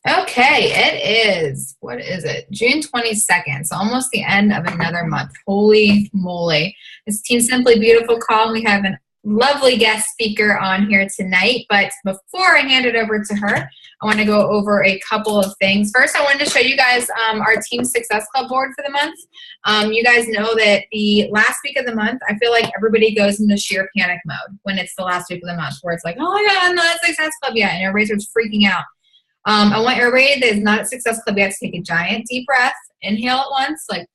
Okay, it is, what is it? June 22nd. So almost the end of another month. Holy moly. It's Team Simply Beautiful call. We have a lovely guest speaker on here tonight. But before I hand it over to her, I want to go over a couple of things. First, I wanted to show you guys our Team Success Club board for the month. You guys know that the last week of the month, I feel like everybody goes into sheer panic mode when it's the last week of the month, where it's like, oh my God, I'm not at Success Club yet. And everybody starts freaking out. I want everybody that is not at Success Club yet to take a giant deep breath, inhale at once, like,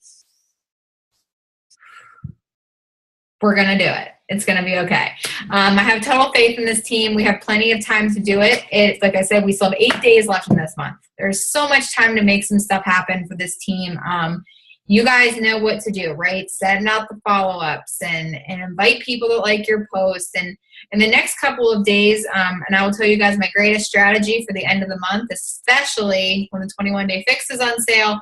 we're going to do it. It's going to be okay. I have total faith in this team. We have plenty of time to do it. It's like I said, we still have 8 days left in this month. There's so much time to make some stuff happen for this team. You guys know what to do, right? Setting out the follow-ups and invite people that like your posts. And in the next couple of days, and I will tell you guys my greatest strategy for the end of the month, especially when the 21-day fix is on sale,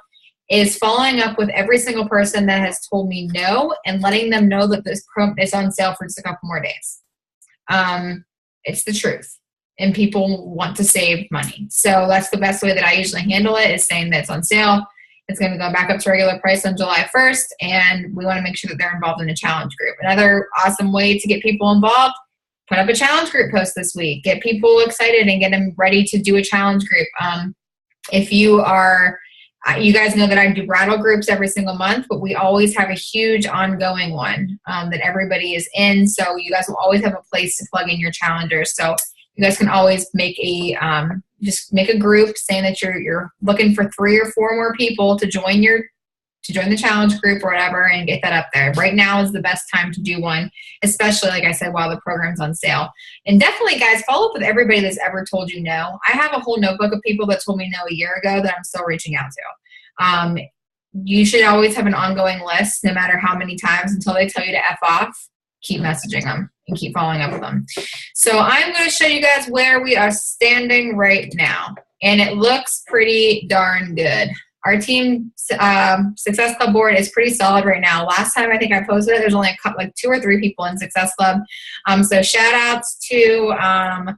is following up with every single person that has told me no and letting them know that this program is on sale for just a couple more days. It's the truth. And people want to save money. So that's the best way that I usually handle it, is saying that it's on sale. It's going to go back up to regular price on July 1st, and we want to make sure that they're involved in a challenge group. Another awesome way to get people involved, put up a challenge group post this week. Get people excited and get them ready to do a challenge group. If you are, you guys know that I do bridal groups every single month, but we always have a huge ongoing one that everybody is in. So you guys will always have a place to plug in your challengers. So you guys can always make a just make a group saying that you're looking for 3 or 4 more people to join the challenge group or whatever, and get that up there. Right now is the best time to do one, especially, like I said, while the program's on sale. And definitely, guys, follow up with everybody that's ever told you no. I have a whole notebook of people that told me no a year ago that I'm still reaching out to. You should always have an ongoing list, no matter how many times, until they tell you to F off. Keep messaging them and keep following up with them. So I'm going to show you guys where we are standing right now. And it looks pretty darn good. Our team Success Club board is pretty solid right now. Last time I think I posted it, there's only like 2 or 3 people in Success Club. So shout outs to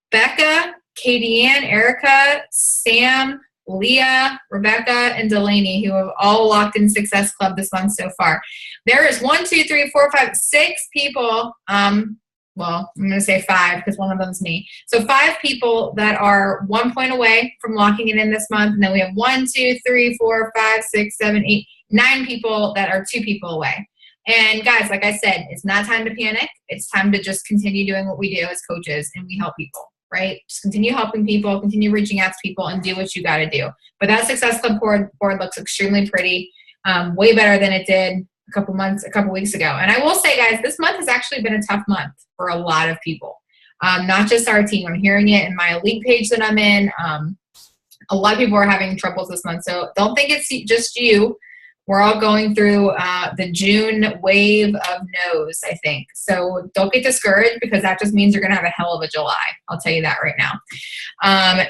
Becca, Katie Ann, Erica, Sam, Leah, Rebecca, and Delaney, who have all locked in Success Club this month so far. There is 1, 2, 3, 4, 5, 6 people. Well, I'm going to say 5 because one of them is me. So 5 people that are 1 point away from locking it in this month. And then we have 1, 2, 3, 4, 5, 6, 7, 8, 9 people that are 2 people away. And guys, like I said, it's not time to panic. It's time to just continue doing what we do as coaches, and we help people. Right? Just continue helping people, continue reaching out to people, and do what you got to do. But that Success Club board looks extremely pretty, way better than it did a couple weeks ago. And I will say, guys, this month has actually been a tough month for a lot of people, not just our team. I'm hearing it in my elite page that I'm in. A lot of people are having troubles this month. So don't think it's just you. We're all going through the June wave of no's, I think. So don't get discouraged, because that just means you're going to have a hell of a July. I'll tell you that right now.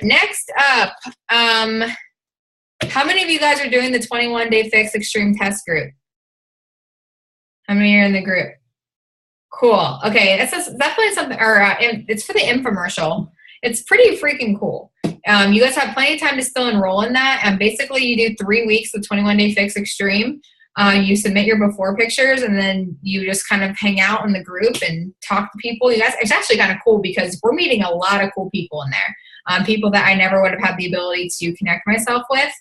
Next up, how many of you guys are doing the 21-day fix extreme test group? How many are in the group? Cool. Okay, it's definitely something, or it's for the infomercial. It's pretty freaking cool. You guys have plenty of time to still enroll in that. And basically, you do 3 weeks of 21-day fix extreme. You submit your before pictures, and then you just kind of hang out in the group and talk to people. You guys, it's actually kind of cool because we're meeting a lot of cool people in there. People that I never would have had the ability to connect myself with.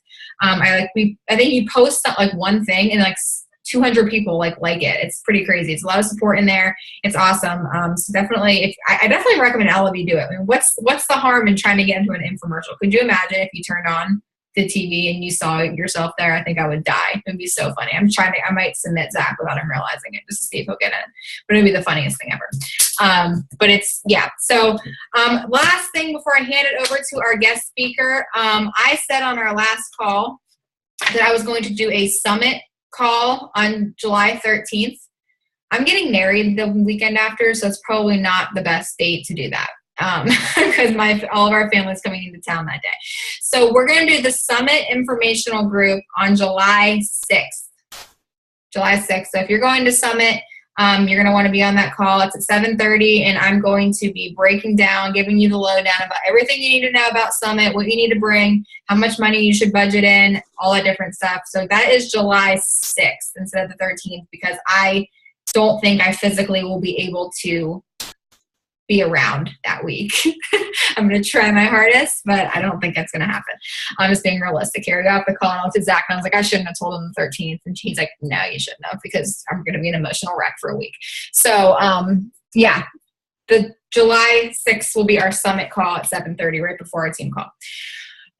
I think you post like one thing and like 200 people like it. It's pretty crazy. It's a lot of support in there. It's awesome. So definitely, I definitely recommend all of you do it. I mean, what's the harm in trying to get into an infomercial? Could you imagine if you turned on the TV and you saw yourself there? I think I would die. It'd be so funny. I might submit Zach without him realizing it, just to see if he'll get in. But it'd be the funniest thing ever. But it's, yeah. So last thing before I hand it over to our guest speaker, I said on our last call that I was going to do a summit call on July 13th. I'm getting married the weekend after, so it's probably not the best date to do that, because all of our family is coming into town that day. So we're going to do the summit informational group on July 6th. July 6th. So if you're going to summit, You're going to want to be on that call. It's at 7:30, and I'm going to be breaking down, giving you the lowdown about everything you need to know about Summit, what you need to bring, how much money you should budget in, all that different stuff. So that is July 6th instead of the 13th, because I don't think I physically will be able to be around that week. I'm going to try my hardest, but I don't think it's going to happen. I'm just being realistic here. I got off the call and I looked at Zach and I was like, I shouldn't have told him the 13th. And he's like, no, you shouldn't have, because I'm going to be an emotional wreck for a week. So, yeah, the July 6th will be our summit call at 7:30, right before our team call.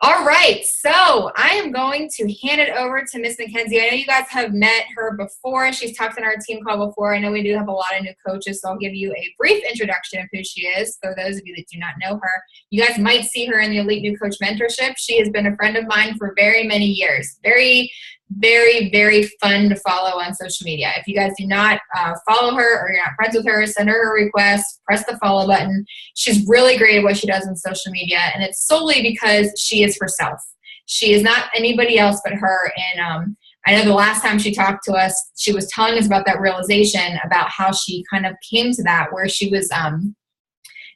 All right, so I am going to hand it over to Miss Mackenzie. I know you guys have met her before. She's talked on our team call before. I know we do have a lot of new coaches, so I'll give you a brief introduction of who she is for those of you that do not know her. You guys might see her in the Elite New Coach Mentorship. She has been a friend of mine for very many years. Very, very fun to follow on social media. If you guys do not follow her or you're not friends with her, send her a request, press the follow button. She's really great at what she does on social media, and it's solely because she is herself. She is not anybody else but her. And I know the last time she talked to us, she was telling us about that realization about how she kind of came to that, where she was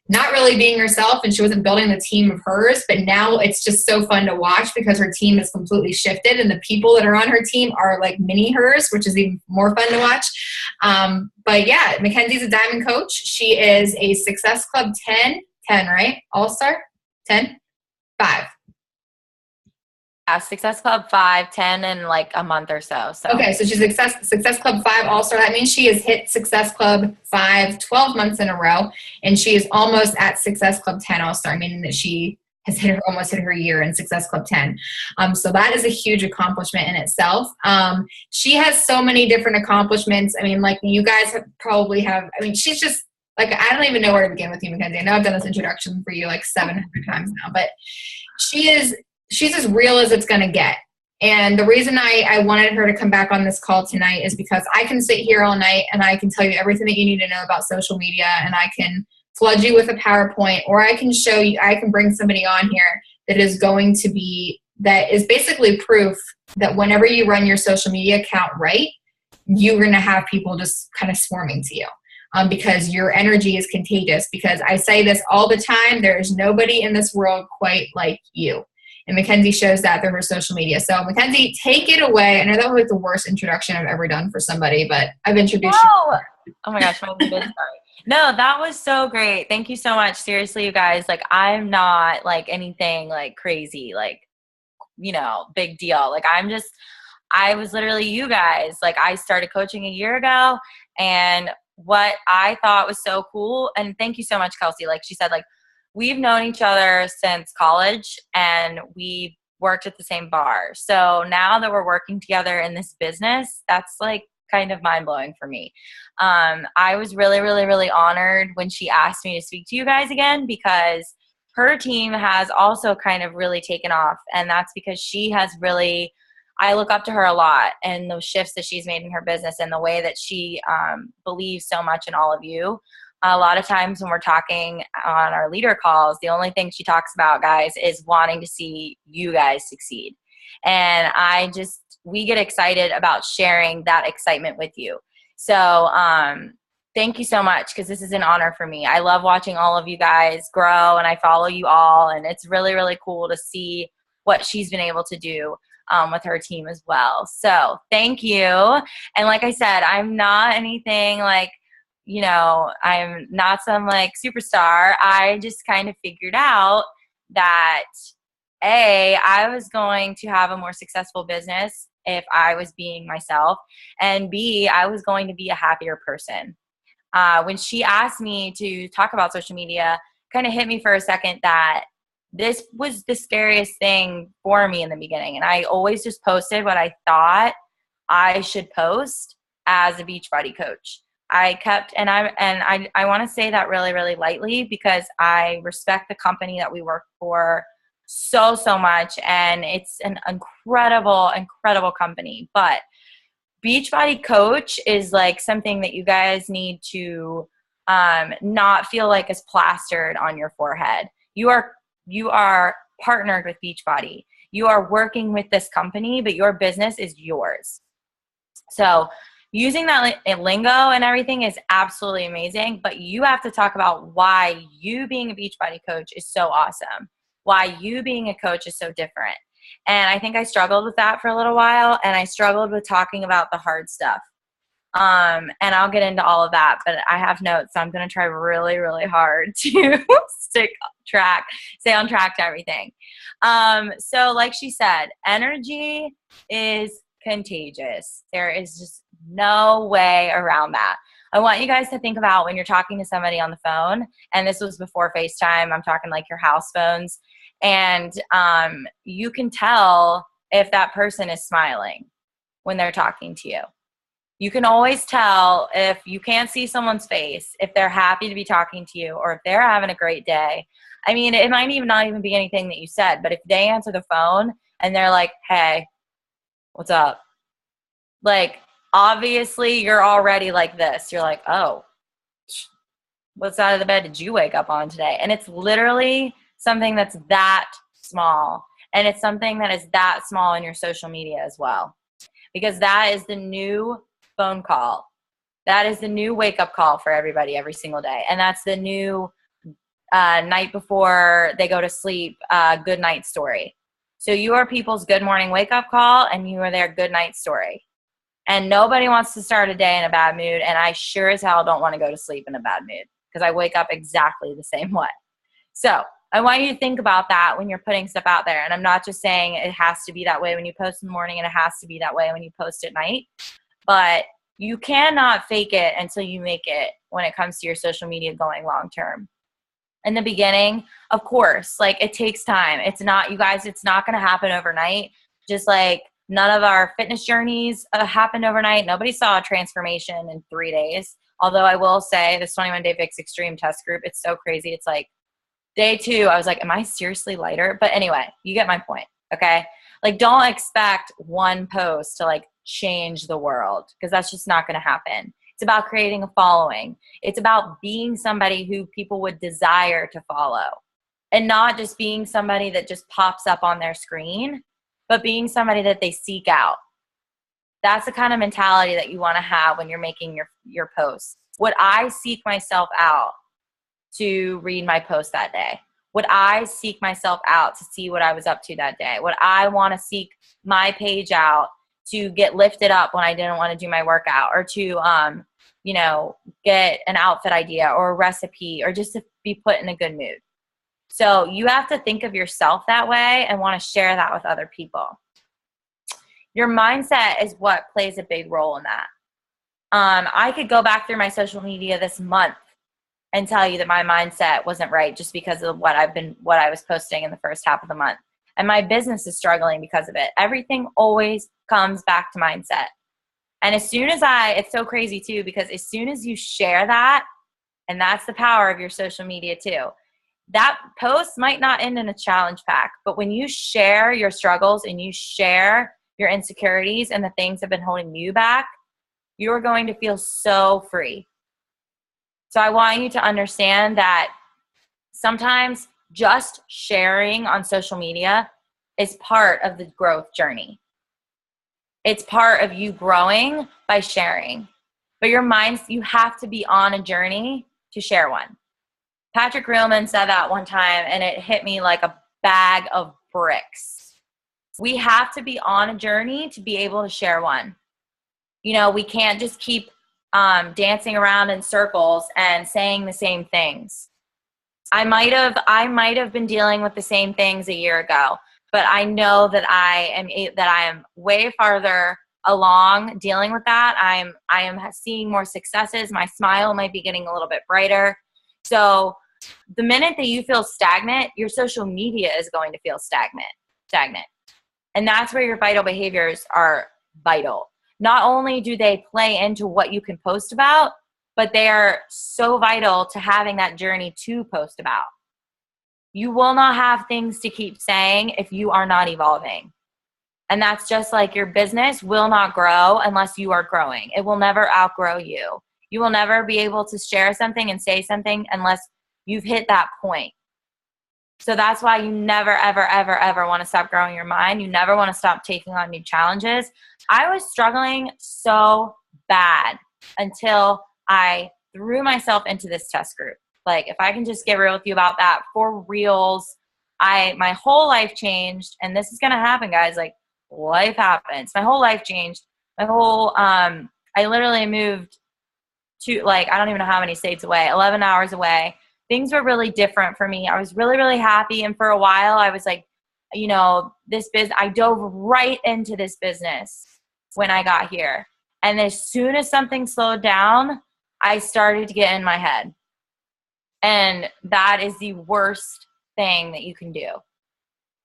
not really being herself and she wasn't building the team of hers, but now it's just so fun to watch because her team is completely shifted and the people that are on her team are like mini hers, which is even more fun to watch. But yeah, Mackenzie's a diamond coach. She is a Success Club 10, right? All-Star? 10? 5. Yeah, Success Club 5, 10 in like a month or so. Okay, so she's Success Club 5 All-Star. That means she has hit Success Club 5 12 months in a row, and she is almost at Success Club 10 All-Star, meaning that she has almost hit her year in Success Club 10. So that is a huge accomplishment in itself. She has so many different accomplishments. I mean, like you guys probably have, I mean, she's just, like, I don't even know where to begin with you, Mackenzie. I know I've done this introduction for you like 700 times now, but she's as real as it's going to get. And the reason I wanted her to come back on this call tonight is because I can sit here all night and I can tell you everything that you need to know about social media, and I can flood you with a PowerPoint, or I can show you, I can bring somebody on here that is basically proof that whenever you run your social media account right, you're going to have people just kind of swarming to you. Because your energy is contagious. Because I say this all the time, there is nobody in this world quite like you. And Mackenzie shows that through her social media. So, Mackenzie, take it away. I know that was like the worst introduction I've ever done for somebody, but I've introduced you. Oh my gosh, sorry. No, that was so great. Thank you so much. Seriously, you guys, like, I'm not like anything like crazy, like, you know, big deal. Like, I was literally you guys. Like, I started coaching a year ago, and what I thought was so cool, and thank you so much, Kelsey. Like she said, like, we've known each other since college and we worked at the same bar. So now that we're working together in this business, that's like kind of mind blowing for me. I was really honored when she asked me to speak to you guys again, because her team has also kind of really taken off. And that's because she has really, I look up to her a lot, and those shifts that she's made in her business and the way that she believes so much in all of you. A lot of times when we're talking on our leader calls, the only thing she talks about, guys, is wanting to see you guys succeed. And we get excited about sharing that excitement with you. So thank you so much, because this is an honor for me. I love watching all of you guys grow, and I follow you all. And it's really cool to see what she's been able to do with her team as well. So thank you. And like I said, I'm not anything like, you know, I'm not some like superstar. I just kind of figured out that A, I was going to have a more successful business if I was being myself, and B, I was going to be a happier person. When she asked me to talk about social media, kind of hit me for a second that this was the scariest thing for me in the beginning. And I always just posted what I thought I should post as a Beachbody coach. I want to say that really lightly, because I respect the company that we work for so much, and it's an incredible company. But Beachbody Coach is like something that you guys need to not feel like is plastered on your forehead. You are partnered with Beachbody. You are working with this company, but your business is yours. So using that lingo and everything is absolutely amazing, but you have to talk about why you being a Beachbody coach is so awesome, why you being a coach is so different. And I think I struggled with that for a little while, and I struggled with talking about the hard stuff. And I'll get into all of that, but I have notes, so I'm going to try really, really hard to stay on track to everything. So like she said, energy is contagious. There is just no way around that. I want you guys to think about when you're talking to somebody on the phone, and this was before FaceTime, I'm talking like your house phones, and you can tell if that person is smiling when they're talking to you. You can always tell if you can't see someone's face, if they're happy to be talking to you, or if they're having a great day. I mean, it might even not even be anything that you said, but if they answer the phone and they're like, hey, what's up? Like, obviously you're already like this. You're like, oh, what side of the bed did you wake up on today? And it's literally something that's that small. And it's something that is that small in your social media as well. Because that is the new phone call. That is the new wake-up call for everybody every single day. And that's the new night before they go to sleep, good night story. So you are people's good morning wake-up call, and you are their good night story. And nobody wants to start a day in a bad mood, and I sure as hell don't want to go to sleep in a bad mood because I wake up exactly the same way. So I want you to think about that when you're putting stuff out there. And I'm not just saying it has to be that way when you post in the morning and it has to be that way when you post at night. But you cannot fake it until you make it when it comes to your social media going long term. In the beginning, of course, like it takes time. It's not, you guys, it's not going to happen overnight. Just like none of our fitness journeys happened overnight. Nobody saw a transformation in 3 days. Although I will say this 21 Day Fix Extreme test group, it's so crazy. It's like day 2, I was like, am I seriously lighter? But anyway, you get my point, okay? Like, don't expect one post to like change the world because that's just not going to happen. It's about creating a following. It's about being somebody who people would desire to follow, and not just being somebody that just pops up on their screen, but being somebody that they seek out. That's the kind of mentality that you want to have when you're making your posts. Would I seek myself out to read my post that day? Would I seek myself out to see what I was up to that day? Would I want to seek my page out to get lifted up when I didn't want to do my workout, or to, get an outfit idea or a recipe, or just to be put in a good mood? So you have to think of yourself that way and want to share that with other people. Your mindset is what plays a big role in that. I could go back through my social media this month and tell you that my mindset wasn't right just because of what I was posting in the first half of the month. And my business is struggling because of it. Everything always comes back to mindset. And as soon as it's so crazy too, because as soon as you share that, and that's the power of your social media too, that post might not end in a challenge pack, but when you share your struggles and you share your insecurities and the things that have been holding you back, you're going to feel so free. So I want you to understand that sometimes just sharing on social media is part of the growth journey. It's part of you growing by sharing. But you have to be on a journey to share one. Patrick Reelman said that one time, and it hit me like a bag of bricks. We have to be on a journey to be able to share one. We can't just keep dancing around in circles and saying the same things. I might have been dealing with the same things a year ago, but I know that I am way farther along dealing with that. I am seeing more successes. My smile might be getting a little bit brighter. So the minute that you feel stagnant, your social media is going to feel stagnant. And that's where your vital behaviors are vital. Not only do they play into what you can post about, but they are so vital to having that journey to post about. You will not have things to keep saying if you are not evolving. And that's just like your business will not grow unless you are growing. It will never outgrow you. You will never be able to share something and say something unless you've hit that point. So that's why you never, ever, ever, ever want to stop growing your mind. You never want to stop taking on new challenges. I was struggling so bad until I threw myself into this test group. Like, if I can just get real with you about that, for reals, my whole life changed, and this is going to happen, guys. Like, life happens. My whole life changed. I literally moved to, like, I don't even know how many states away, 11 hours away. Things were really different for me. I was really, really happy. And for a while I was like, I dove right into this business when I got here. And as soon as something slowed down, I started to get in my head. And that is the worst thing that you can do.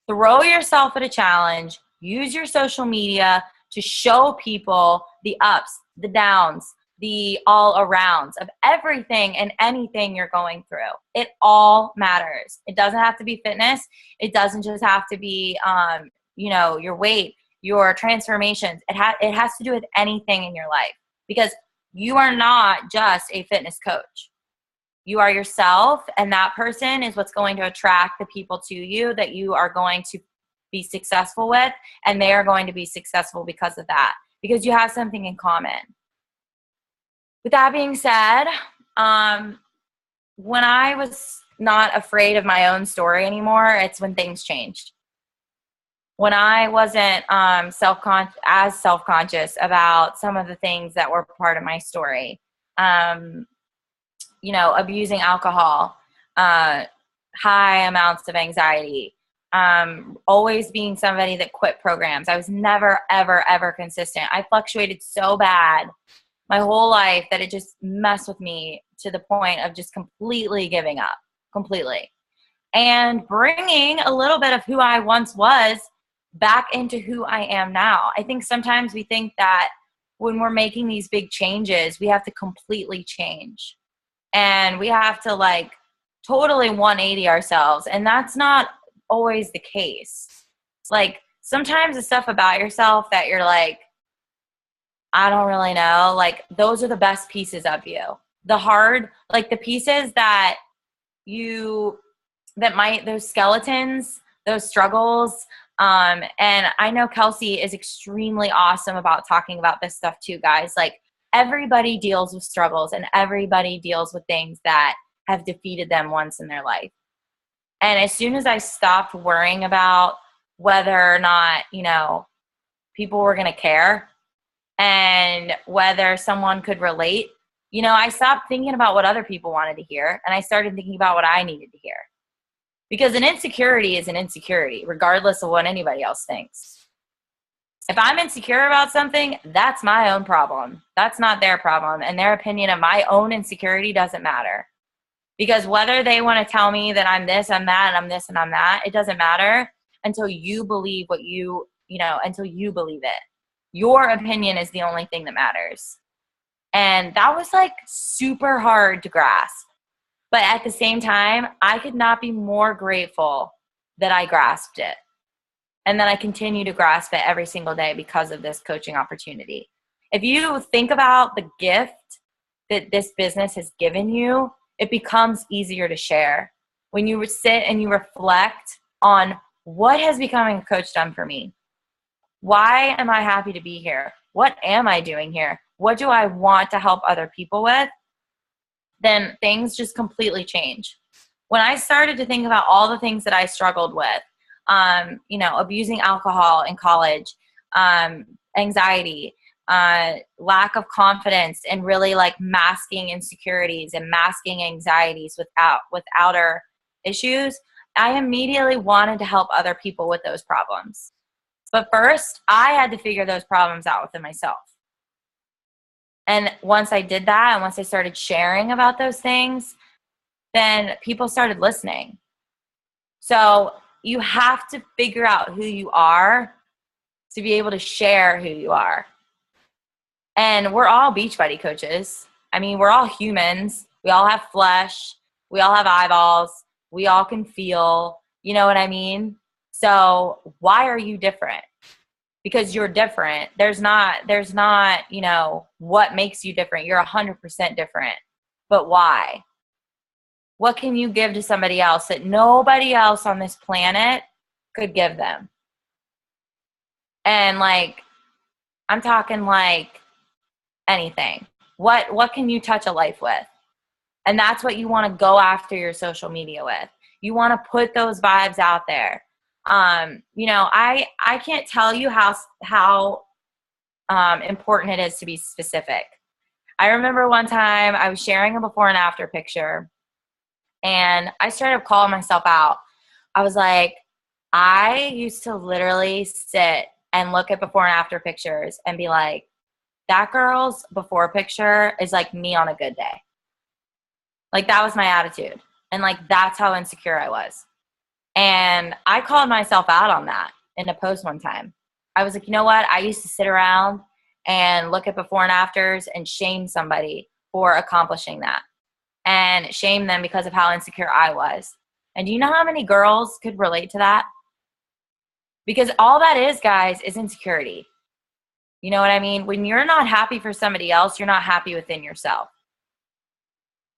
Throw yourself at a challenge, use your social media to show people the ups, the downs, the all arounds of everything and anything you're going through. It all matters. It doesn't have to be fitness. It doesn't just have to be, your weight, your transformations. It has to do with anything in your life, because you are not just a fitness coach. You are yourself, and that person is what's going to attract the people to you that you are going to be successful with, and they are going to be successful because of that, because you have something in common. With that being said, when I was not afraid of my own story anymore, it's when things changed. When I wasn't self-conscious about some of the things that were part of my story, abusing alcohol, high amounts of anxiety, always being somebody that quit programs. I was never, ever, ever consistent. I fluctuated so bad my whole life that it just messed with me to the point of just completely giving up, completely. And bringing a little bit of who I once was back into who I am now. I think sometimes we think that when we're making these big changes, we have to completely change. And we have to totally 180 ourselves. And that's not always the case. Like, sometimes the stuff about yourself that you're like, I don't really know, those are the best pieces of you. The pieces that those skeletons, those struggles. And I know Kelsey is extremely awesome about talking about this stuff too, guys. Everybody deals with struggles, and everybody deals with things that have defeated them once in their life. And as soon as I stopped worrying about whether or not, people were going to care and whether someone could relate, I stopped thinking about what other people wanted to hear, and I started thinking about what I needed to hear. Because an insecurity is an insecurity, regardless of what anybody else thinks. If I'm insecure about something, that's my own problem. That's not their problem. And their opinion of my own insecurity doesn't matter. Because whether they want to tell me that I'm this, I'm that, and I'm this, and I'm that, it doesn't matter until you believe until you believe it. Your opinion is the only thing that matters. And that was super hard to grasp. But at the same time, I could not be more grateful that I grasped it. And then I continue to grasp it every single day because of this coaching opportunity. If you think about the gift that this business has given you, it becomes easier to share. When you sit and you reflect on what has becoming a coach done for me? Why am I happy to be here? What am I doing here? What do I want to help other people with? Then things just completely change. When I started to think about all the things that I struggled with, abusing alcohol in college, anxiety, lack of confidence, and really masking insecurities and masking anxieties with outer issues, I immediately wanted to help other people with those problems. But first, I had to figure those problems out within myself. And once I did that, and once I started sharing about those things, then people started listening. So you have to figure out who you are to be able to share who you are. And we're all Beachbody coaches. I mean, we're all humans. We all have flesh. We all have eyeballs. We all can feel. You know what I mean? So why are you different? Because you're different. There's not, what makes you different. You're 100% different. But why? What can you give to somebody else that nobody else on this planet could give them? And I'm talking anything. What can you touch a life with? And that's what you want to go after your social media with. You want to put those vibes out there. You know, I can't tell you how important it is to be specific. I remember one time I was sharing a before and after picture, and I started calling myself out. I was like, I used to literally sit and look at before and after pictures and be like, that girl's before picture is like me on a good day. Like, that was my attitude. And like, that's how insecure I was. And I called myself out on that in a post one time. I was like, you know what? I used to sit around and look at before and afters and shame somebody for accomplishing that, and shame them because of how insecure I was. And do you know how many girls could relate to that? Because all that is, guys, is insecurity. You know what I mean? When you're not happy for somebody else, you're not happy within yourself.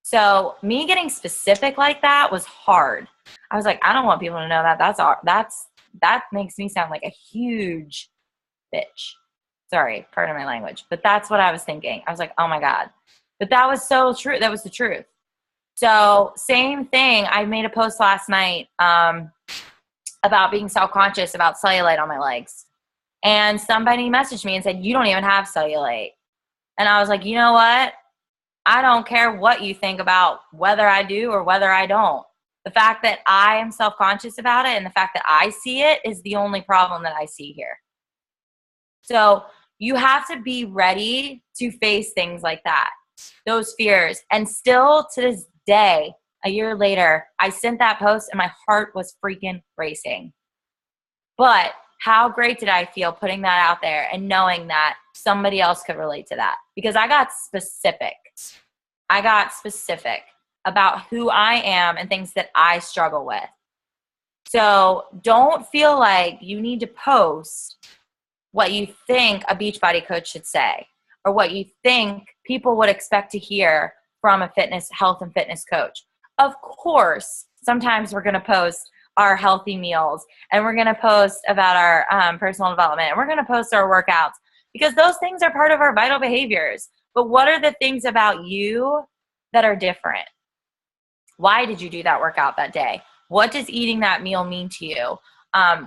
So me getting specific like that was hard. I was like, I don't want people to know that. That makes me sound like a huge bitch. Sorry, pardon my language. But that's what I was thinking. I was like, oh my God. But that was so true. That was the truth. So same thing. I made a post last night about being self-conscious about cellulite on my legs. And somebody messaged me and said, you don't even have cellulite. And I was like, you know what? I don't care what you think about whether I do or whether I don't. The fact that I am self-conscious about it and the fact that I see it is the only problem that I see here. So you have to be ready to face things like that, those fears. And still to this day, a year later, I sent that post and my heart was freaking racing. But how great did I feel putting that out there and knowing that somebody else could relate to that? Because I got specific. I got specific about who I am and things that I struggle with. So don't feel like you need to post what you think a Beachbody coach should say or what you think people would expect to hear from a health and fitness coach. Of course, sometimes we're going to post our healthy meals and we're going to post about our personal development and we're going to post our workouts because those things are part of our vital behaviors. But what are the things about you that are different? Why did you do that workout that day? What does eating that meal mean to you?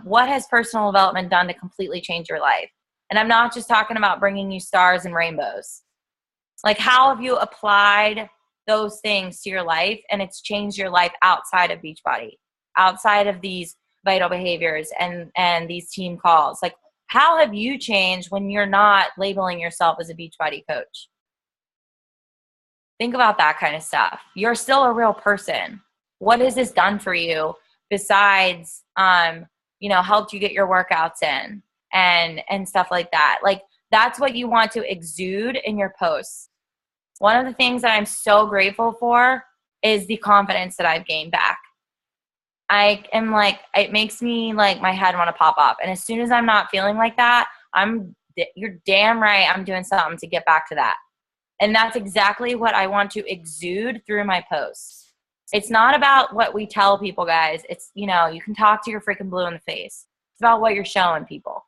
What has personal development done to completely change your life? And I'm not just talking about bringing you stars and rainbows. Like, how have you applied those things to your life and it's changed your life outside of Beachbody, outside of these vital behaviors and these team calls? Like, how have you changed when you're not labeling yourself as a Beachbody coach? Think about that kind of stuff. You're still a real person. What has this done for you besides, helped you get your workouts in and stuff like that? Like, that's what you want to exude in your posts. One of the things that I'm so grateful for is the confidence that I've gained back. I am like, it makes me like my head want to pop up. And as soon as I'm not feeling like that, you're damn right, I'm doing something to get back to that. And that's exactly what I want to exude through my posts. It's not about what we tell people, guys. It's, you can talk to your freaking blue in the face. It's about what you're showing people.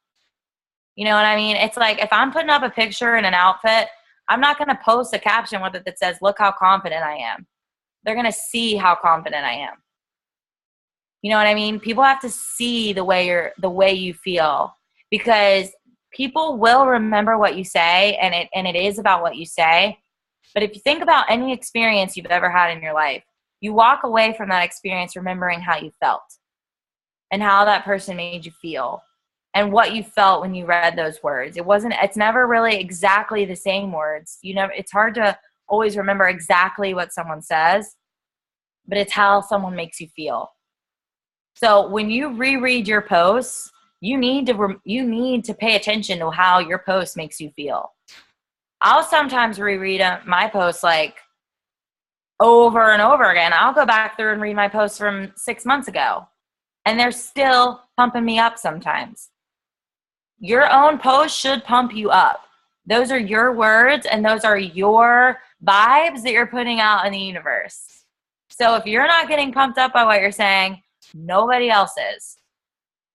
You know what I mean? It's like if I'm putting up a picture in an outfit, I'm not going to post a caption with it that says, look how confident I am. They're going to see how confident I am. You know what I mean? People have to see the way you feel, because people will remember what you say, and it is about what you say. But if you think about any experience you've ever had in your life, you walk away from that experience remembering how you felt and how that person made you feel and what you felt when you read those words. It's never really exactly the same words. It's hard to always remember exactly what someone says, but it's how someone makes you feel. So when you reread your posts, you need to pay attention to how your post makes you feel. I'll sometimes reread my posts like over and over again. I'll go back through and read my posts from 6 months ago, and they're still pumping me up sometimes. Your own post should pump you up. Those are your words, and those are your vibes that you're putting out in the universe. So if you're not getting pumped up by what you're saying, nobody else is.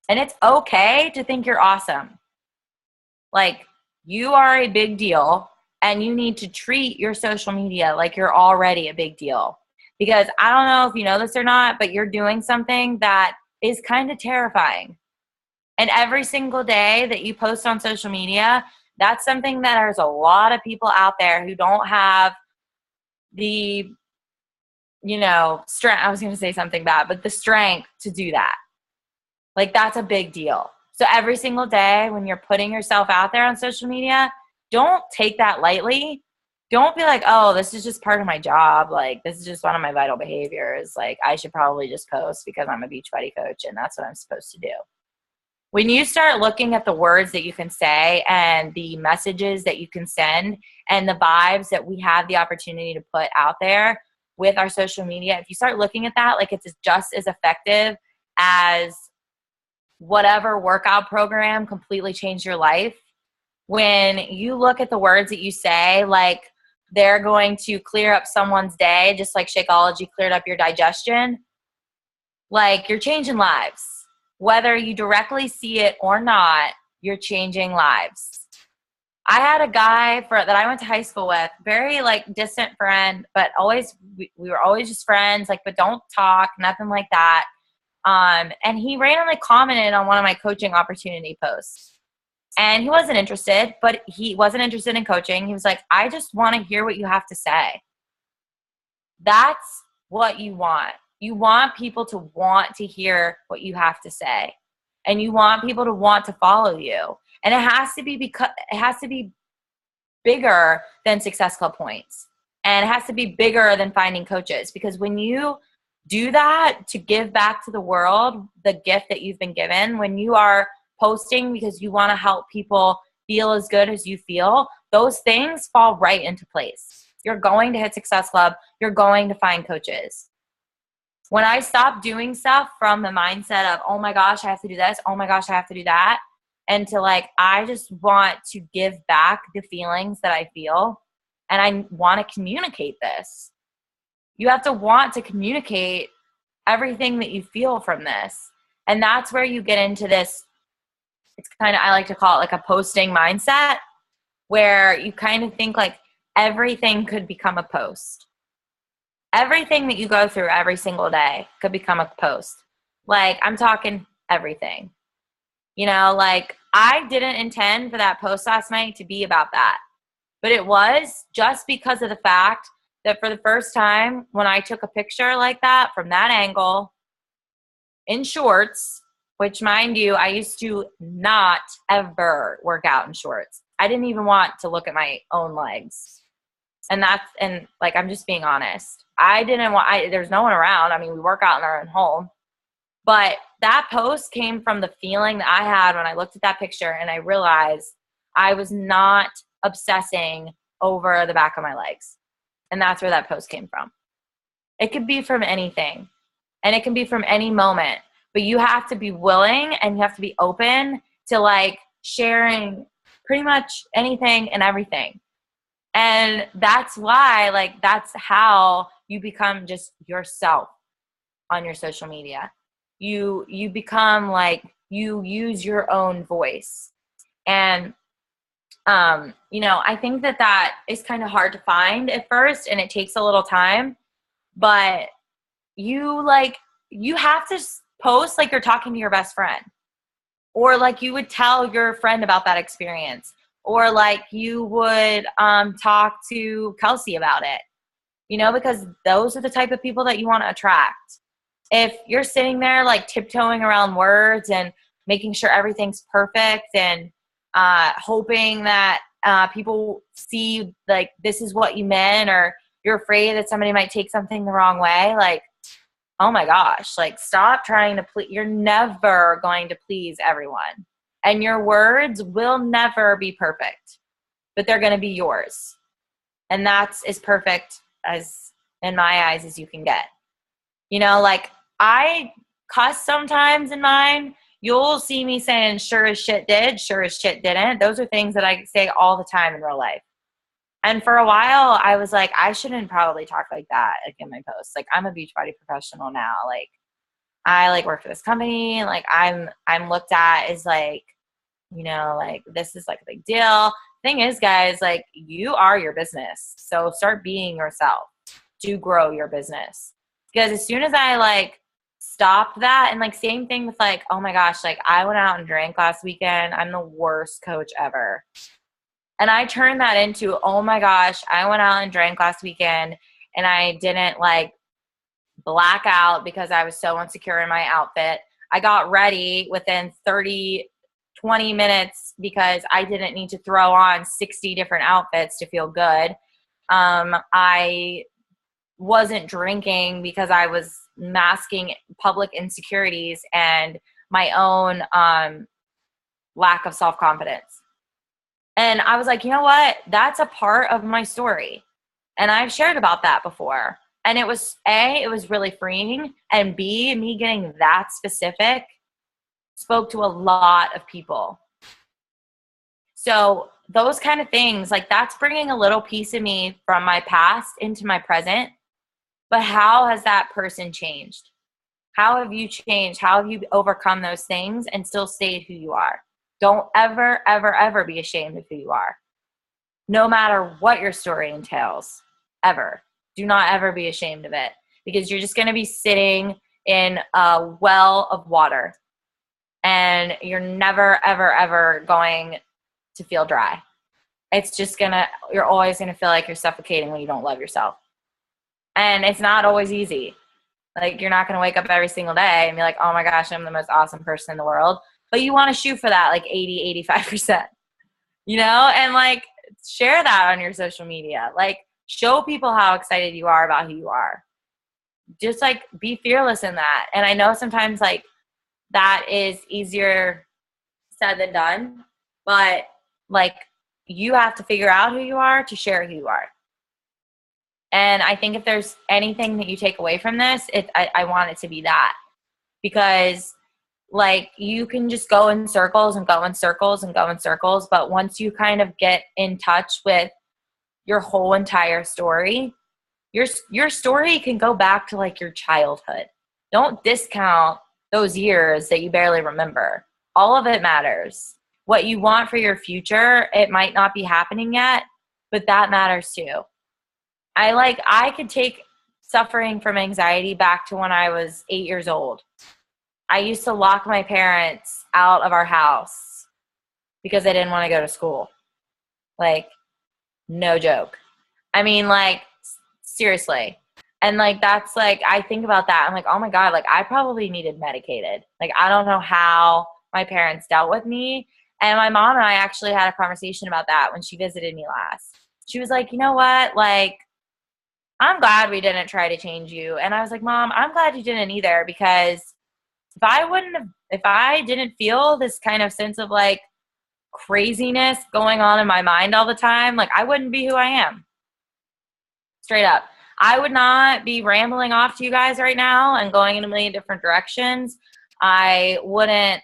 And it's okay to think you're awesome. Like, you are a big deal, And you need to treat your social media like you're already a big deal. Because I don't know if you know this or not, but you're doing something that is kind of terrifying. And every single day that you post on social media, that's something that there's a lot of people out there who don't have the, strength. I was going to say something bad, but the strength to do that. Like, that's a big deal. So every single day when you're putting yourself out there on social media, don't take that lightly. Don't be like, oh, this is just part of my job. Like, this is just one of my vital behaviors. Like, I should probably just post because I'm a Beachbody coach and that's what I'm supposed to do. When you start looking at the words that you can say and the messages that you can send and the vibes that we have the opportunity to put out there with our social media, if you start looking at that, like, it's just as effective as whatever workout program completely changed your life. When you look at the words that you say, like, they're going to clear up someone's day, just like Shakeology cleared up your digestion, like, you're changing lives. Whether you directly see it or not, you're changing lives. I had a guy that I went to high school with, very like distant friend, but always we were always just friends, like, but don't talk, nothing like that. And he randomly commented on one of my coaching opportunity posts. And he wasn't interested, but he wasn't interested in coaching. He was like, I just want to hear what you have to say. That's what you want. You want people to want to hear what you have to say. And you want people to want to follow you. And it has to be bigger than Success Club points. And it has to be bigger than finding coaches. Because when you do that to give back to the world the gift that you've been given, when you are posting because you want to help people feel as good as you feel, those things fall right into place. You're going to hit Success Club. You're going to find coaches. When I stopped doing stuff from the mindset of, oh my gosh, I have to do this, oh my gosh, I have to do that, and to like, I just want to give back the feelings that I feel, and I want to communicate this. You have to want to communicate everything that you feel from this. And that's where you get into this, it's kind of, I like to call it like a posting mindset, where you kind of think like everything could become a post. Everything that you go through every single day could become a post. Like, I'm talking everything. Like, I didn't intend for that post last night to be about that. But it was just because of the fact that for the first time, when I took a picture like that from that angle in shorts, which, mind you, I used to not ever work out in shorts. I didn't even want to look at my own legs. And like, I'm just being honest. I didn't want, there's no one around. I mean, we work out in our own home. But that post came from the feeling that I had when I looked at that picture and I realized I was not obsessing over the back of my legs. And that's where that post came from. It could be from anything. And it can be from any moment. But you have to be willing and you have to be open to like sharing pretty much anything and everything. And that's why, like, that's how you become just yourself on your social media. You become like, you use your own voice. And, I think that is kind of hard to find at first, and it takes a little time, but you have to post like you're talking to your best friend, or like you would tell your friend about that experience. Or like you would talk to Kelsey about it, because those are the type of people that you want to attract. If you're sitting there like tiptoeing around words and making sure everything's perfect and hoping that people see like this is what you meant, or you're afraid that somebody might take something the wrong way, like, oh my gosh, like, stop trying to please. You're never going to please everyone. And your words will never be perfect, but they're going to be yours. And that's as perfect as, in my eyes, as you can get. Like, I cuss sometimes in mine. You'll see me saying sure as shit did, sure as shit didn't. Those are things that I say all the time in real life. And for a while, I was like, I shouldn't probably talk like that, like, in my posts. Like, I'm a Beachbody professional now. Like, I like work for this company. And like, I'm looked at as like, like, this is like a big deal. thing is, guys, like, you are your business. So start being yourself to grow your business. Because as soon as I like stopped that, and like same thing with like, oh my gosh, like I went out and drank last weekend. I'm the worst coach ever. And I turned that into, oh my gosh, I went out and drank last weekend and I didn't like black out because I was so insecure in my outfit. I got ready within 20 minutes because I didn't need to throw on 60 different outfits to feel good. I wasn't drinking because I was masking public insecurities and my own lack of self-confidence. And I was like, you know what? That's a part of my story. And I've shared about that before. And it was A, it was really freeing. And B, me getting that specific spoke to a lot of people. So those kind of things, like that's bringing a little piece of me from my past into my present. But how has that person changed? How have you changed? How have you overcome those things and still stayed who you are? Don't ever, ever, ever be ashamed of who you are. No matter what your story entails, ever. Do not ever be ashamed of it, because you're just going to be sitting in a well of water and you're never, ever, ever going to feel dry. It's just you're always going to feel like you're suffocating when you don't love yourself. And it's not always easy. Like, you're not going to wake up every single day and be like, oh my gosh, I'm the most awesome person in the world. But you want to shoot for that like 80, 85%, you know, and like share that on your social media. Like, show people how excited you are about who you are. Just like be fearless in that. And I know sometimes like that is easier said than done, but like you have to figure out who you are to share who you are. And I think if there's anything that you take away from this, I want it to be that. Because like you can just go in circles and go in circles and go in circles. But once you kind of get in touch with your whole entire story, your story can go back to like your childhood. Don't discount those years that you barely remember. All of it matters. What you want for your future, it might not be happening yet, but that matters too. I could take suffering from anxiety back to when I was 8 years old. I used to lock my parents out of our house because I didn't want to go to school. Like, no joke. I mean, like, seriously. And like, that's like, I think about that. I'm like, oh my God, like I probably needed medicated. Like, I don't know how my parents dealt with me. And my mom and I actually had a conversation about that when she visited me last. She was like, you know what? Like, I'm glad we didn't try to change you. And I was like, Mom, I'm glad you didn't either, because if I didn't feel this kind of sense of like craziness going on in my mind all the time, like I wouldn't be who I am. Straight up. I would not be rambling off to you guys right now and going in a million different directions. I wouldn't,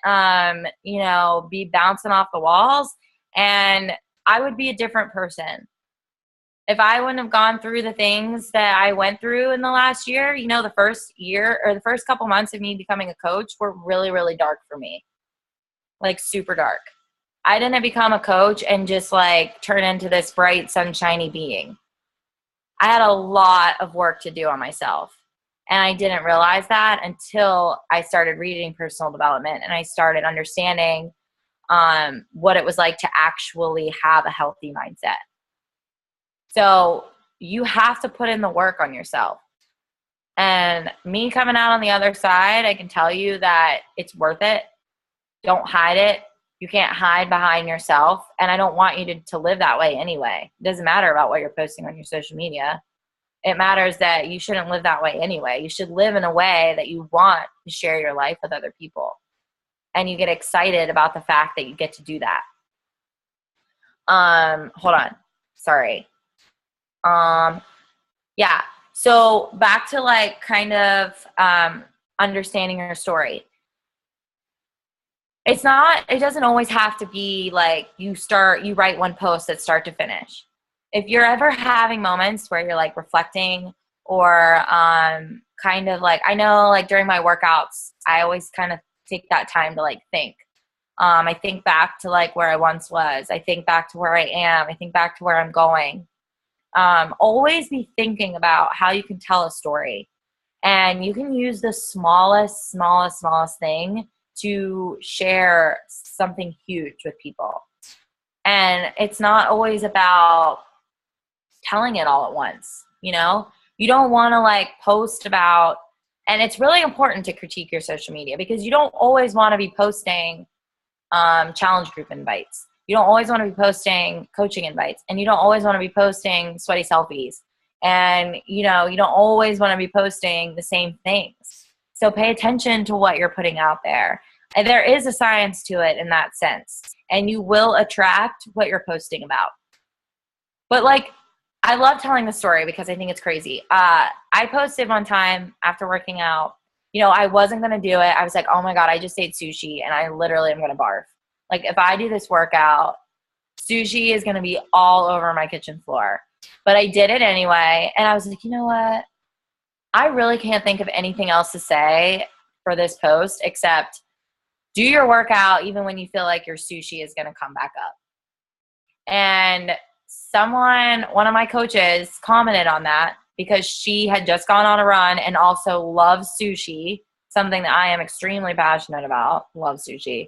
be bouncing off the walls, and I would be a different person. If I wouldn't have gone through the things that I went through in the last year, the first year or the first couple months of me becoming a coach were really, really dark for me. Like super dark. I didn't become a coach and just like turn into this bright, sunshiny being. I had a lot of work to do on myself. And I didn't realize that until I started reading personal development and I started understanding what it was like to actually have a healthy mindset. So you have to put in the work on yourself. And me coming out on the other side, I can tell you that it's worth it. Don't hide it. You can't hide behind yourself. And I don't want you to live that way anyway. It doesn't matter about what you're posting on your social media. It matters that you shouldn't live that way anyway. You should live in a way that you want to share your life with other people. And you get excited about the fact that you get to do that. Hold on. Sorry. Yeah. So back to like kind of understanding your story. It doesn't always have to be like you write one post that's start to finish. If you're ever having moments where you're like reflecting or kind of like, I know like during my workouts, I always kind of take that time to like think. I think back to like where I once was. I think back to where I am. I think back to where I'm going. Always be thinking about how you can tell a story. And you can use the smallest thing to share something huge with people. And it's not always about telling it all at once, you know? You don't want to like post about, and it's really important to critique your social media because you don't always want to be posting challenge group invites. You don't always want to be posting coaching invites, and you don't always want to be posting sweaty selfies. And, you know, you don't always want to be posting the same things. So pay attention to what you're putting out there. And there is a science to it in that sense. And you will attract what you're posting about. But like, I love telling the story because I think it's crazy. I posted one time after working out, you know, I wasn't going to do it. I was like, oh my God, I just ate sushi and I literally am going to barf. Like if I do this workout, sushi is going to be all over my kitchen floor. But I did it anyway. And I was like, you know what? I really can't think of anything else to say for this post except do your workout even when you feel like your sushi is going to come back up. And one of my coaches commented on that because she had just gone on a run and also loves sushi, something that I am extremely passionate about. Love sushi.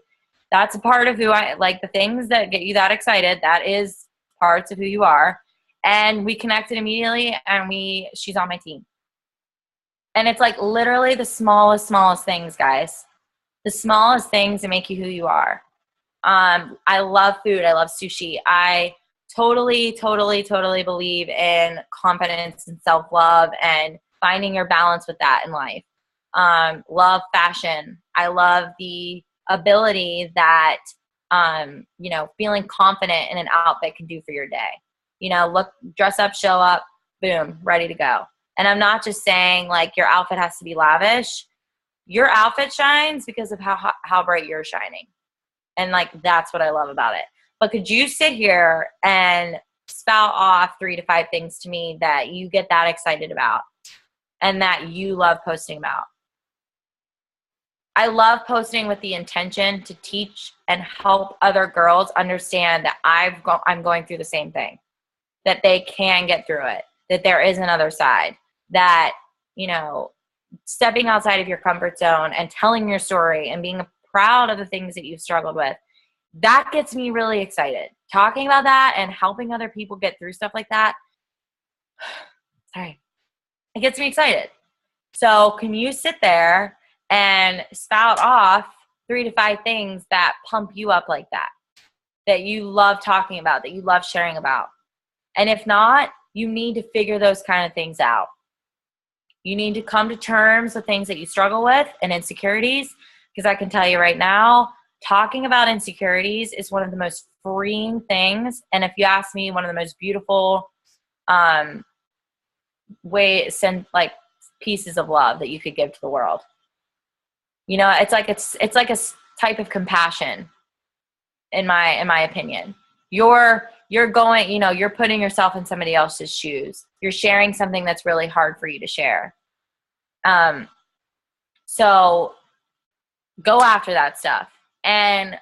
That's a part of who I like. The things that get you that excited, that is parts of who you are. And we connected immediately, and she's on my team. And it's like literally the smallest things, guys. The smallest things that make you who you are. I love food. I love sushi. I totally believe in confidence and self-love and finding your balance with that in life. Love fashion. I love the ability that, you know, feeling confident in an outfit can do for your day. You know, dress up, show up, boom, ready to go. And I'm not just saying like your outfit has to be lavish. Your outfit shines because of how bright you're shining. And like, that's what I love about it. But could you sit here and spout off 3 to 5 things to me that you get that excited about and that you love posting about? I love posting with the intention to teach and help other girls understand that I'm going through the same thing, that they can get through it, that there is another side, that, you know, stepping outside of your comfort zone and telling your story and being proud of the things that you've struggled with. That gets me really excited. Talking about that and helping other people get through stuff like that, sorry, it gets me excited. So can you sit there and spout off 3 to 5 things that pump you up like that you love talking about, that you love sharing about? And if not, you need to figure those kind of things out. You need to come to terms with things that you struggle with and insecurities, because I can tell you right now, talking about insecurities is one of the most freeing things. And if you ask me, one of the most beautiful pieces of love that you could give to the world. You know, it's like a type of compassion, in my opinion. You're going, you know, you're putting yourself in somebody else's shoes. You're sharing something that's really hard for you to share. So go after that stuff. And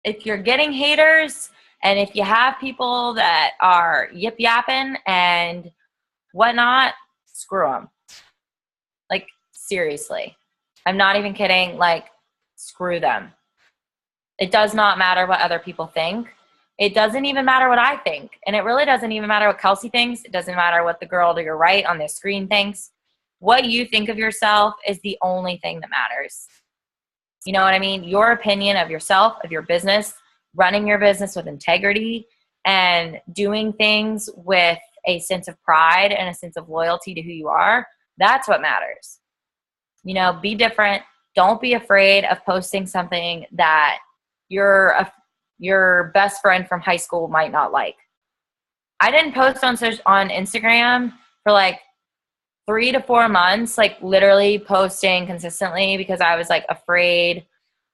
if you're getting haters, and if you have people that are yip yapping and whatnot, screw them. Like, seriously. I'm not even kidding. Like, screw them. It does not matter what other people think. It doesn't even matter what I think. And it really doesn't even matter what Kelsey thinks. It doesn't matter what the girl to your right on the screen thinks. What you think of yourself is the only thing that matters. You know what I mean? Your opinion of yourself, of your business, running your business with integrity and doing things with a sense of pride and a sense of loyalty to who you are, that's what matters. You know, be different. Don't be afraid of posting something that your best friend from high school might not like. I didn't post on Instagram for like 3 to 4 months, like literally posting consistently because I was like afraid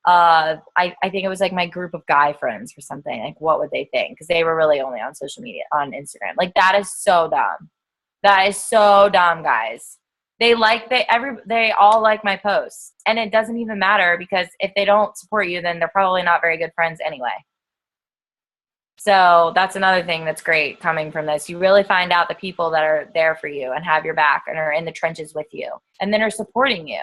of, I think it was like my group of guy friends or something. Like, what would they think? Because they were really only on social media, on Instagram. Like, that is so dumb. That is so dumb, guys. They all like my posts, and it doesn't even matter because if they don't support you, then they're probably not very good friends anyway. So that's another thing that's great coming from this. You really find out the people that are there for you and have your back and are in the trenches with you and then are supporting you.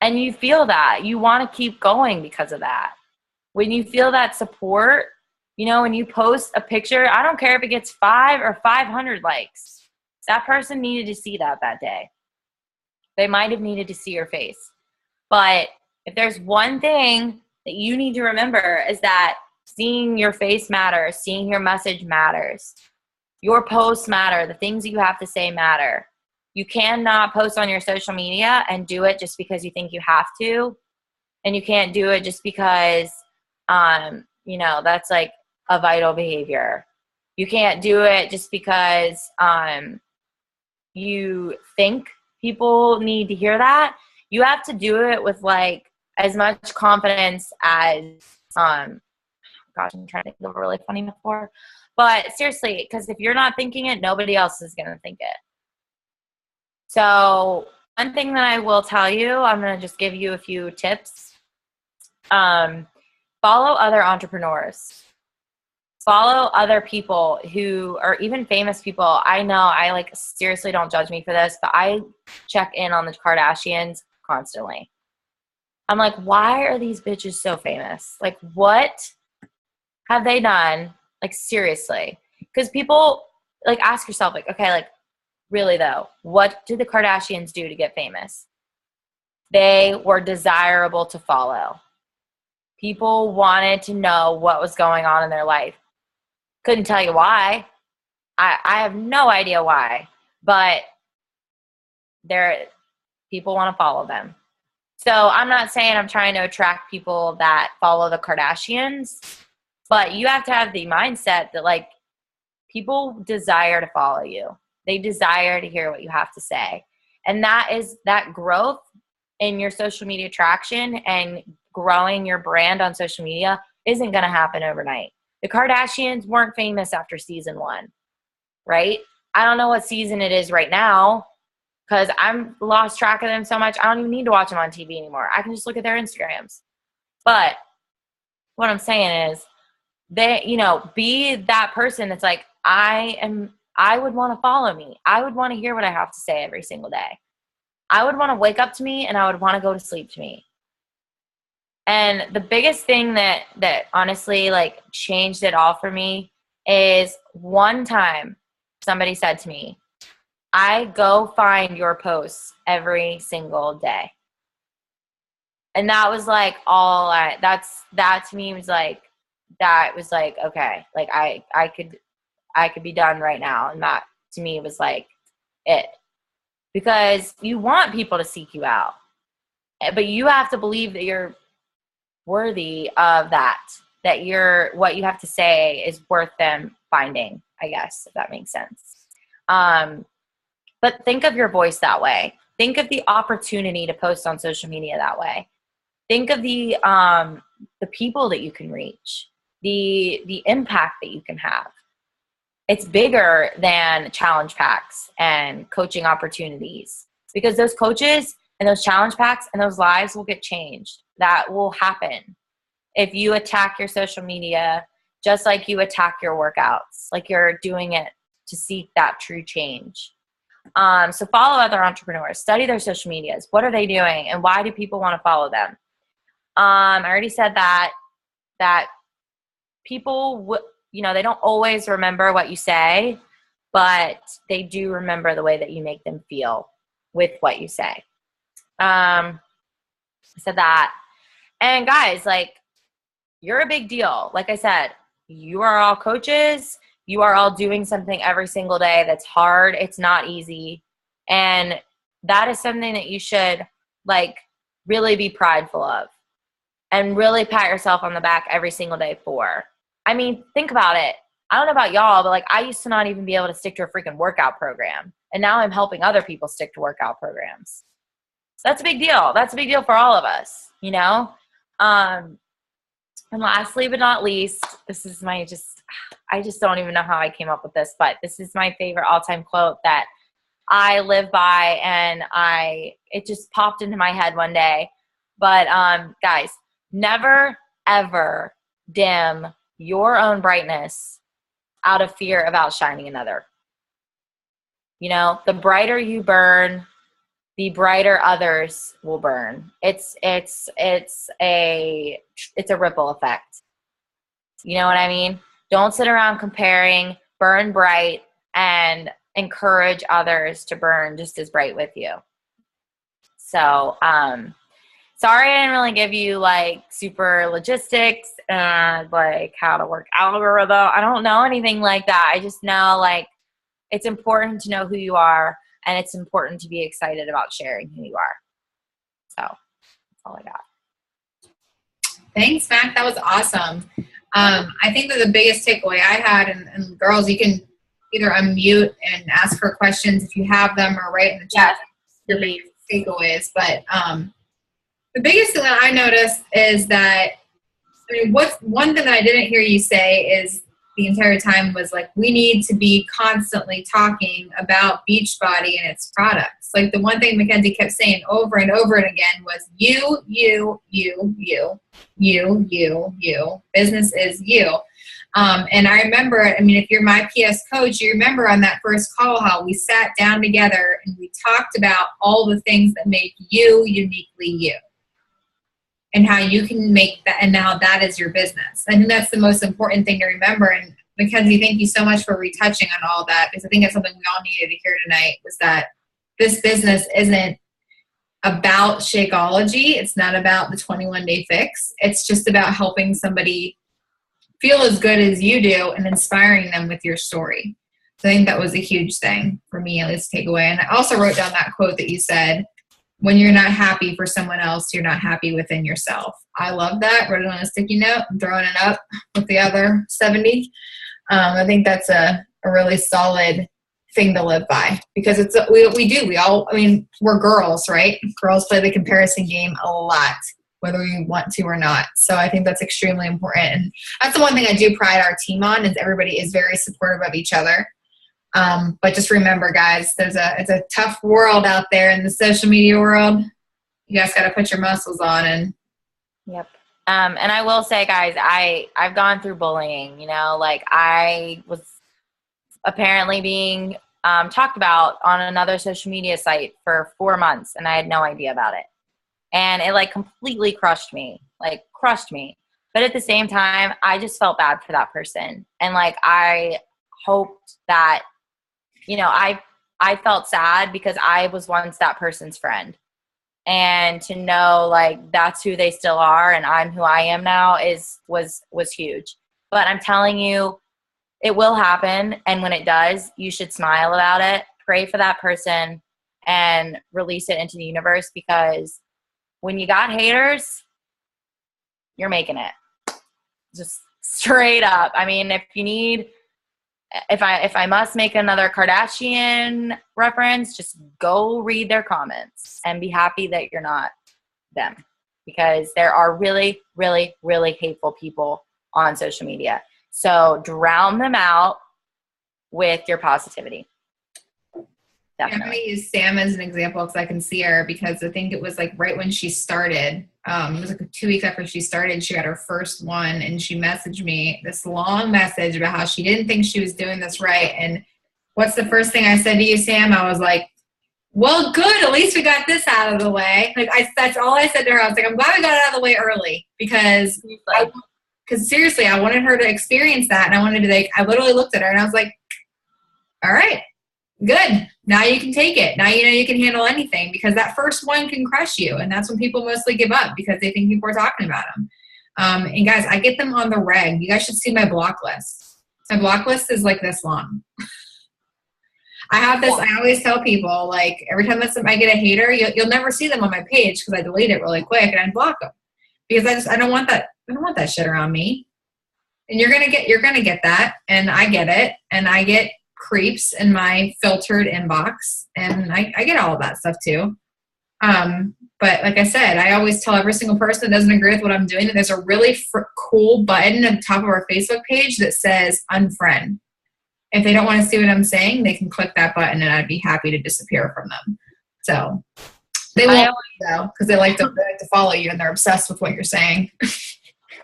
And you feel that. You want to keep going because of that. When you feel that support, you know, when you post a picture, I don't care if it gets 5 or 500 likes. That person needed to see that day. They might have needed to see your face. But if there's one thing that you need to remember is that seeing your face matters, seeing your message matters. Your posts matter. The things that you have to say matter. You cannot post on your social media and do it just because you think you have to. And you can't do it just because, you know, that's like a vital behavior. You can't do it just because you think people need to hear that. You have to do it with like as much confidence as, gosh, I'm trying to think of a really funny metaphor. But seriously, because if you're not thinking it, nobody else is going to think it. So one thing that I will tell you, I'm going to just give you a few tips. Follow other entrepreneurs. Follow other people who are even famous people. I know, I like seriously, don't judge me for this, but I check in on the Kardashians constantly. I'm like, why are these bitches so famous? Like, what have they done? Like, seriously. Because people, like, ask yourself, like, okay, like, really though, what did the Kardashians do to get famous? They were desirable to follow. People wanted to know what was going on in their life. Couldn't tell you why. I have no idea why, but people want to follow them. So I'm not saying I'm trying to attract people that follow the Kardashians, but you have to have the mindset that like people desire to follow you. They desire to hear what you have to say. And that growth in your social media traction and growing your brand on social media isn't going to happen overnight. The Kardashians weren't famous after season 1, right? I don't know what season it is right now because I'm lost track of them so much. I don't even need to watch them on TV anymore. I can just look at their Instagrams. But what I'm saying is they, you know, be that person that's like, I would want to follow me. I would want to hear what I have to say every single day. I would want to wake up to me and I would want to go to sleep to me. And the biggest thing that honestly like changed it all for me is one time somebody said to me, I go find your posts every single day. And that was like that to me was like, okay, like I could be done right now. And that to me was like it, because you want people to seek you out, but you have to believe that you're worthy of that what you have to say is worth them finding, I guess, if that makes sense. But think of your voice that way. Think of the opportunity to post on social media that way. Think of the people that you can reach, the impact that you can have. It's bigger than challenge packs and coaching opportunities, because those coaches and those challenge packs and those lives will get changed. That will happen if you attack your social media just like you attack your workouts, like you're doing it to seek that true change. So follow other entrepreneurs, study their social medias. What are they doing and why do people want to follow them? I already said that people, they don't always remember what you say, but they do remember the way that you make them feel with what you say. I said that. And guys, like, you're a big deal. Like I said, you are all coaches. You are all doing something every single day that's hard. It's not easy. And that is something that you should like really be prideful of and really pat yourself on the back every single day for. I mean, think about it. I don't know about y'all, but like I used to not even be able to stick to a freaking workout program. And now I'm helping other people stick to workout programs. So that's a big deal. That's a big deal for all of us, you know? And lastly, but not least, this is I just don't even know how I came up with this, but this is my favorite all-time quote that I live by, and it just popped into my head one day. But guys, never ever dim your own brightness out of fear of outshining another. You know, the brighter you burn, the brighter others will burn. It's a ripple effect. You know what I mean? Don't sit around comparing, burn bright, and encourage others to burn just as bright with you. So, sorry I didn't really give you like super logistics and like how to work algorithm. I don't know anything like that. I just know like it's important to know who you are, and it's important to be excited about sharing who you are. So that's all I got. Thanks, Mac. That was awesome. I think that the biggest takeaway I had, and girls, you can either unmute and ask her questions if you have them, or write in the chat your biggest takeaways. But the biggest thing that I noticed is that, what's one thing that I didn't hear you say is the entire time was like, we need to be constantly talking about Beachbody and its products. Like the one thing Mackenzie kept saying over and over and again was you. Business is you. And I remember, if you're my PS coach, you remember on that first call how we sat down together and we talked about all the things that make you uniquely you, and how you can make that, and now that is your business. I think that's the most important thing to remember. And Mackenzie, thank you so much for retouching on all that, because I think that's something we all needed to hear tonight, was that this business isn't about Shakeology. It's not about the 21-day fix. It's just about helping somebody feel as good as you do and inspiring them with your story. So I think that was a huge thing for me, at least, take away. And I also wrote down that quote that you said, when you're not happy for someone else, you're not happy within yourself. I love that. Wrote it on a sticky note. I'm throwing it up with the other 70. I think that's a really solid thing to live by, because it's we all, we're girls, right? Girls play the comparison game a lot, whether we want to or not. So I think that's extremely important. And that's the one thing I do pride our team on, is everybody is very supportive of each other. But just remember, guys, it's a tough world out there in the social media world. You guys got to put your muscles on. And yep. And I will say, guys, I've gone through bullying. Like I was apparently being talked about on another social media site for 4 months, and I had no idea about it. And it like completely crushed me. But at the same time, I just felt bad for that person. And like I hoped that, I felt sad because I was once that person's friend. And to know like that's who they still are and I'm who I am now was huge. But I'm telling you, it will happen. And when it does, you should smile about it, pray for that person, and release it into the universe, because when you got haters, you're making it. Just straight up. If I must make another Kardashian reference, just go read their comments and be happy that you're not them, because there are really, really, really hateful people on social media. So drown them out with your positivity. Definitely. I'm going to use Sam as an example because I can see her, because I think it was like right when she started, it was like 2 weeks after she started, she got her first one, and she messaged me this long message about how she didn't think she was doing this right. And what's the first thing I said to you, Sam? I was like, well, good. At least we got this out of the way. Like that's all I said to her. I was like, I'm glad we got it out of the way early, because seriously, I wanted her to experience that. And I wanted to I literally looked at her and I was like, all right, good. Now you can take it. Now you can handle anything, because that first one can crush you. And that's when people mostly give up, because they think people are talking about them. And guys, I get them on the reg. You guys should see my block list. My block list is like this long. I have this, I always tell people, like every time I get a hater, you'll never see them on my page, because I delete it really quick and I block them, because I don't want that shit around me. And you're gonna get that, and I get it, and I get creeps in my filtered inbox, and I get all of that stuff too. But like I said, I always tell every single person that doesn't agree with what I'm doing that there's a really cool button at the top of our Facebook page that says unfriend. If they don't want to see what I'm saying, they can click that button and I'd be happy to disappear from them. So they won't though, because they like to follow you and they're obsessed with what you're saying.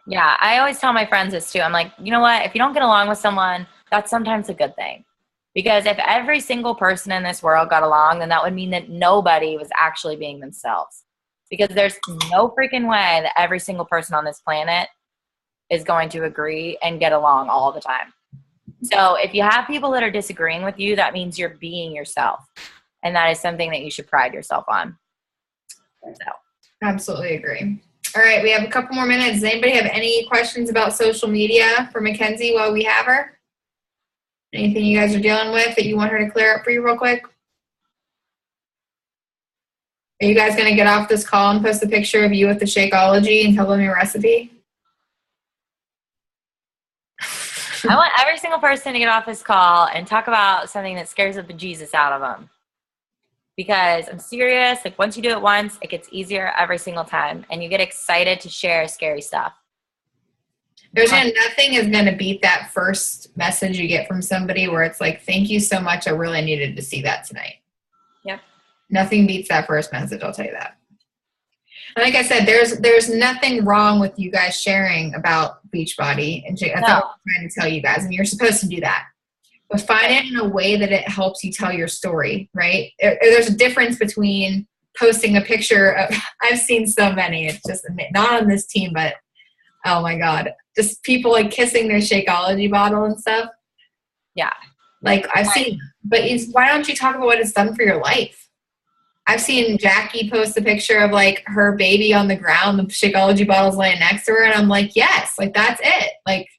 Yeah, I always tell my friends this too. I'm like, you know what? If you don't get along with someone, that's sometimes a good thing. Because if every single person in this world got along, then that would mean that nobody was actually being themselves. Because there's no freaking way that every single person on this planet is going to agree and get along all the time. So if you have people that are disagreeing with you, that means you're being yourself. And that is something that you should pride yourself on. So, absolutely agree. All right, we have a couple more minutes. Does anybody have any questions about social media for Mackenzie while we have her? Anything you guys are dealing with that you want her to clear up for you real quick? Are you guys going to get off this call and post a picture of you with the Shakeology and tell them your recipe? I want every single person to get off this call and talk about something that scares the bejesus out of them. Because I'm serious, like once you do it once, it gets easier every single time. And you get excited to share scary stuff. Nothing is going to beat that first message you get from somebody where it's like, thank you so much. I really needed to see that tonight. Yep. Nothing beats that first message. I'll tell you that. And like I said, there's nothing wrong with you guys sharing about Beachbody. And that's what I'm trying to tell you guys. And you're supposed to do that. But find it in a way that it helps you tell your story, right? There's a difference between posting a picture of, I've seen so many, it's just not on this team, but oh my God, just people like kissing their Shakeology bottle and stuff. Yeah. Like I've seen, but why don't you talk about what it's done for your life? I've seen Jackie post a picture of like her baby on the ground, the Shakeology bottle's laying next to her. And I'm like, yes, like that's it. Like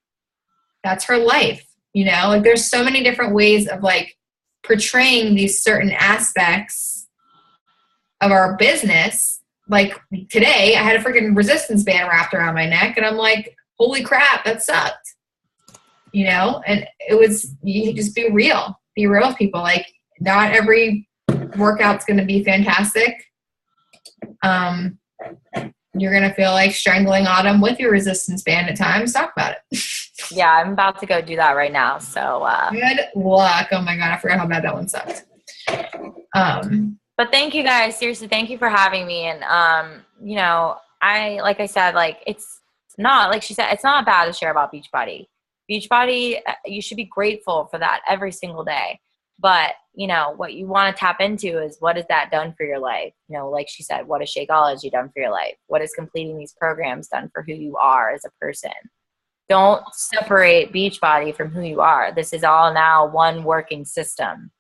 that's her life. You know, like there's so many different ways of like portraying these certain aspects of our business. Like today I had a freaking resistance band wrapped around my neck and I'm like, holy crap, that sucked. You know, and it was, you just be real with people. Like not every workout's going to be fantastic. You're going to feel like strangling Autumn with your resistance band at times. Talk about it. Yeah, I'm about to go do that right now. So good luck. Oh my God, I forgot how bad that one sucked. But thank you guys. Seriously, thank you for having me. And you know, like I said, like it's not, like she said, it's not bad to share about Beachbody. Beachbody, you should be grateful for that every single day. But, you know, what you want to tap into is what has that done for your life? You know, like she said, what has Shakeology done for your life? What has completing these programs done for who you are as a person? Don't separate Beachbody from who you are. This is all now one working system.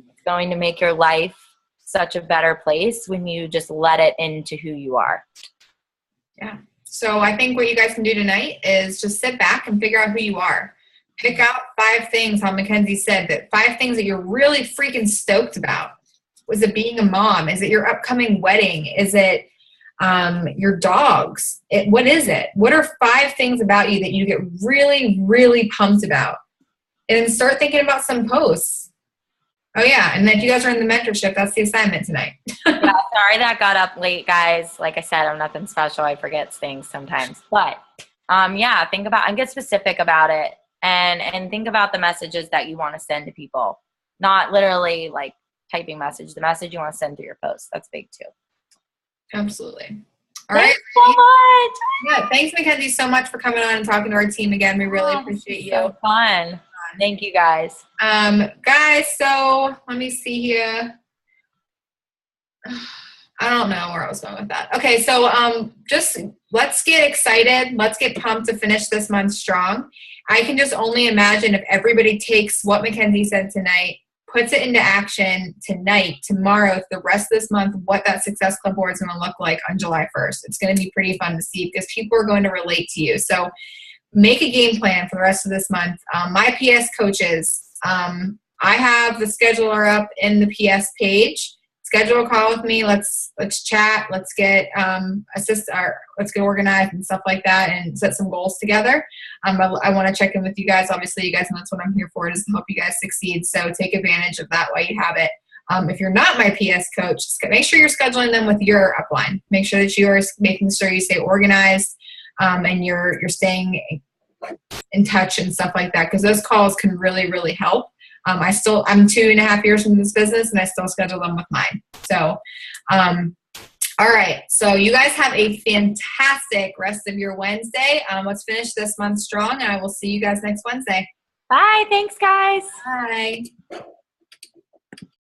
It's going to make your life such a better place when you just let it into who you are. Yeah. So I think what you guys can do tonight is just sit back and figure out who you are. Pick out 5 things, how Mackenzie said, that 5 things that you're really freaking stoked about. Was it being a mom? Is it your upcoming wedding? Is it your dogs? What is it? What are 5 things about you that you get really, really pumped about? And then start thinking about some posts. Oh yeah, and if you guys are in the mentorship, that's the assignment tonight. Yeah, sorry that got up late, guys. Like I said, I'm nothing special. I forget things sometimes. But yeah, think about and get specific about it. And think about the messages that you want to send to people. Not literally like typing message. The message you want to send through your post. That's big too. Absolutely. All Thanks right. so much. Yeah, thanks, Mackenzie, so much for coming on and talking to our team again. We really appreciate you. So fun. Thank you, guys. Guys, so let me see here. I don't know where I was going with that. Okay, so just let's get excited. Let's get pumped to finish this month strong. I can just only imagine if everybody takes what Mackenzie said tonight, puts it into action tonight, tomorrow, the rest of this month, what that Success Club board is going to look like on July 1st. It's going to be pretty fun to see because people are going to relate to you. So make a game plan for the rest of this month. My PS coaches, I have the scheduler up in the PS page. Schedule a call with me. Let's chat. Let's get let's get organized and stuff like that, and set some goals together. I want to check in with you guys. Obviously, you guys know that's what I'm here for, is to help you guys succeed. So take advantage of that while you have it. If you're not my PS coach, make sure you're scheduling them with your upline. Make sure that you are making sure you stay organized and you're staying in touch and stuff like that, because those calls can really, really help. I'm 2.5 years from this business and I still schedule them with mine. So, all right. So you guys have a fantastic rest of your Wednesday. Let's finish this month strong, and I will see you guys next Wednesday. Bye. Thanks, guys. Bye.